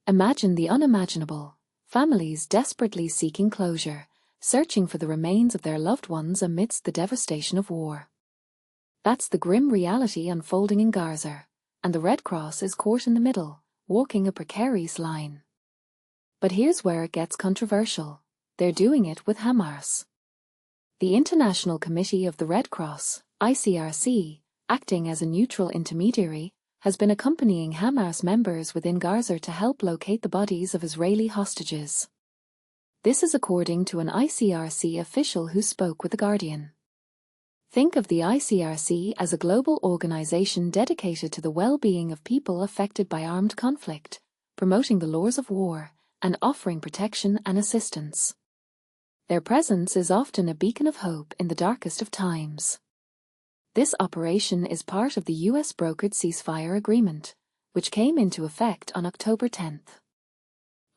Imagine the unimaginable: families desperately seeking closure, searching for the remains of their loved ones amidst the devastation of war. That's the grim reality unfolding in Gaza, and the Red Cross is caught in the middle, walking a precarious line. But here's where it gets controversial: they're doing it with Hamas. The International Committee of the Red Cross, ICRC, acting as a neutral intermediary, has been accompanying Hamas members within Gaza to help locate the bodies of Israeli hostages. This is according to an ICRC official who spoke with The Guardian. Think of the ICRC as a global organization dedicated to the well-being of people affected by armed conflict, promoting the laws of war, and offering protection and assistance. Their presence is often a beacon of hope in the darkest of times. This operation is part of the US-brokered ceasefire agreement, which came into effect on October 10th.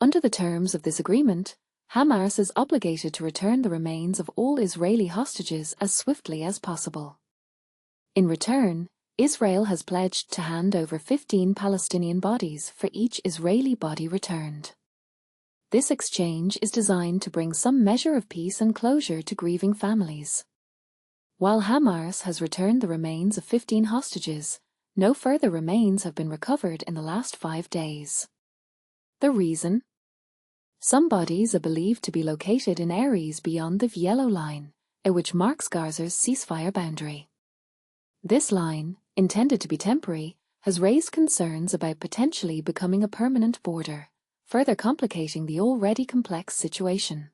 Under the terms of this agreement, Hamas is obligated to return the remains of all Israeli hostages as swiftly as possible. In return, Israel has pledged to hand over 15 Palestinian bodies for each Israeli body returned. This exchange is designed to bring some measure of peace and closure to grieving families. While Hamas has returned the remains of 15 hostages, no further remains have been recovered in the last 5 days. The reason? Some bodies are believed to be located in areas beyond the yellow line, which marks Gaza's ceasefire boundary. This line, intended to be temporary, has raised concerns about potentially becoming a permanent border, further complicating the already complex situation.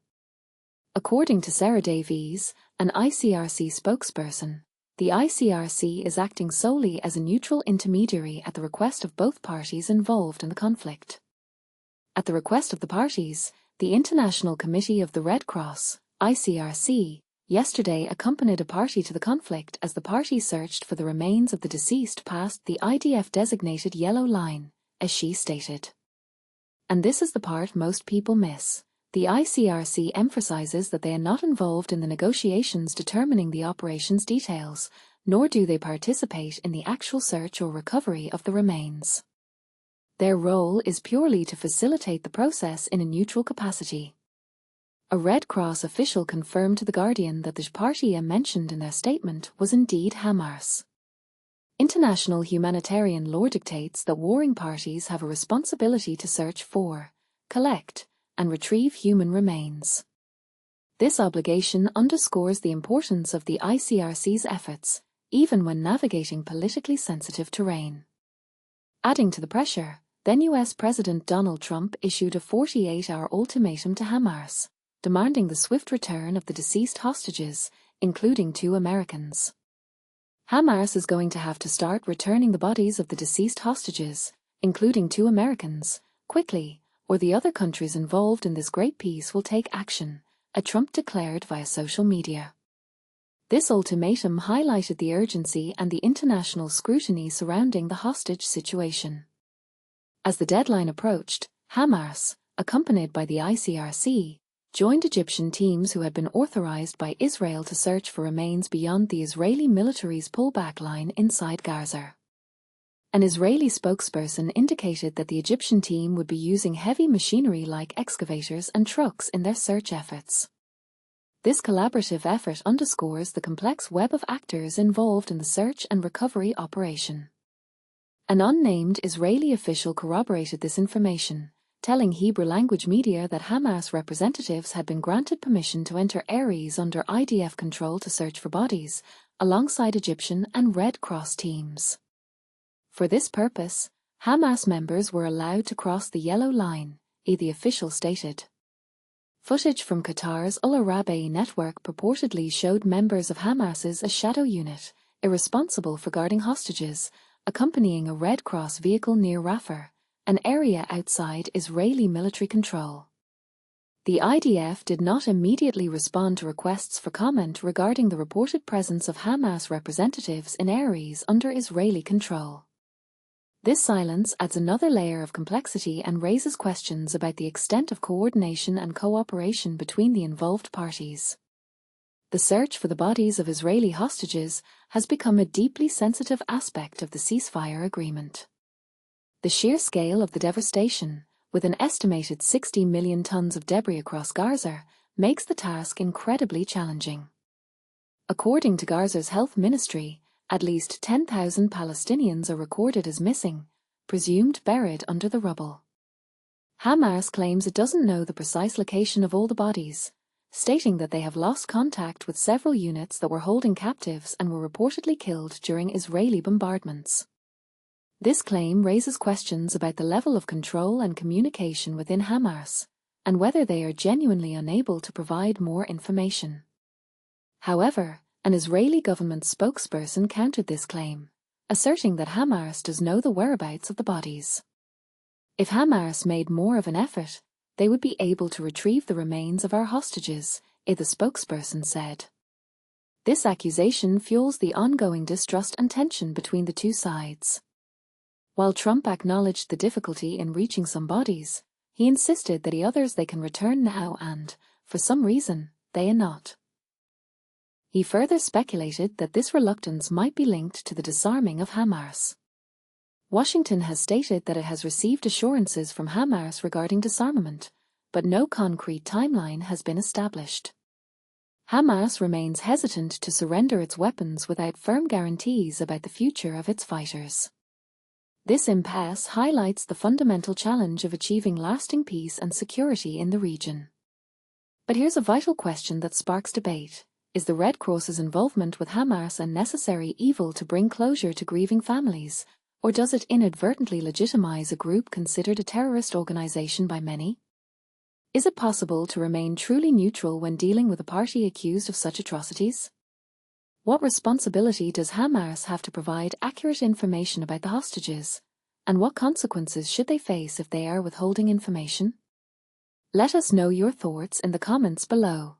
According to Sarah Davies, an ICRC spokesperson, the ICRC is acting solely as a neutral intermediary at the request of both parties involved in the conflict. At the request of the parties, the International Committee of the Red Cross, ICRC, yesterday accompanied a party to the conflict as the party searched for the remains of the deceased past the IDF-designated yellow line, as she stated. And this is the part most people miss. The ICRC emphasizes that they are not involved in the negotiations determining the operation's details, nor do they participate in the actual search or recovery of the remains. Their role is purely to facilitate the process in a neutral capacity. A Red Cross official confirmed to The Guardian that the party mentioned in their statement was indeed Hamas. International humanitarian law dictates that warring parties have a responsibility to search for, collect, and retrieve human remains. This obligation underscores the importance of the ICRC's efforts, even when navigating politically sensitive terrain. Adding to the pressure, then US President Donald Trump issued a 48-hour ultimatum to Hamas, demanding the swift return of the deceased hostages, including 2 Americans. Hamas is going to have to start returning the bodies of the deceased hostages, including 2 Americans, quickly, or the other countries involved in this great peace will take action, Trump declared via social media. This ultimatum highlighted the urgency and the international scrutiny surrounding the hostage situation. As the deadline approached, Hamas, accompanied by the ICRC, joined Egyptian teams who had been authorized by Israel to search for remains beyond the Israeli military's pullback line inside Gaza. An Israeli spokesperson indicated that the Egyptian team would be using heavy machinery like excavators and trucks in their search efforts. This collaborative effort underscores the complex web of actors involved in the search and recovery operation. An unnamed Israeli official corroborated this information, telling Hebrew-language media that Hamas representatives had been granted permission to enter areas under IDF control to search for bodies, alongside Egyptian and Red Cross teams. For this purpose, Hamas members were allowed to cross the yellow line, the official stated. Footage from Qatar's Al Arabi network purportedly showed members of Hamas's a shadow unit, irresponsible for guarding hostages, accompanying a Red Cross vehicle near Rafah, an area outside Israeli military control. The IDF did not immediately respond to requests for comment regarding the reported presence of Hamas representatives in areas under Israeli control. This silence adds another layer of complexity and raises questions about the extent of coordination and cooperation between the involved parties. The search for the bodies of Israeli hostages has become a deeply sensitive aspect of the ceasefire agreement. The sheer scale of the devastation, with an estimated 60 million tons of debris across Gaza, makes the task incredibly challenging. According to Gaza's health ministry, at least 10,000 Palestinians are recorded as missing, presumed buried under the rubble. Hamas claims it doesn't know the precise location of all the bodies, stating that they have lost contact with several units that were holding captives and were reportedly killed during Israeli bombardments. This claim raises questions about the level of control and communication within Hamas, and whether they are genuinely unable to provide more information. However, an Israeli government spokesperson countered this claim, asserting that Hamas does know the whereabouts of the bodies. If Hamas made more of an effort, they would be able to retrieve the remains of our hostages, the spokesperson said. This accusation fuels the ongoing distrust and tension between the two sides. While Trump acknowledged the difficulty in reaching some bodies, he insisted that others they can return now and, for some reason, they are not. He further speculated that this reluctance might be linked to the disarming of Hamas. Washington has stated that it has received assurances from Hamas regarding disarmament, but no concrete timeline has been established. Hamas remains hesitant to surrender its weapons without firm guarantees about the future of its fighters. This impasse highlights the fundamental challenge of achieving lasting peace and security in the region. But here's a vital question that sparks debate. Is the Red Cross's involvement with Hamas a necessary evil to bring closure to grieving families, or does it inadvertently legitimize a group considered a terrorist organization by many? Is it possible to remain truly neutral when dealing with a party accused of such atrocities? What responsibility does Hamas have to provide accurate information about the hostages, and what consequences should they face if they are withholding information? Let us know your thoughts in the comments below.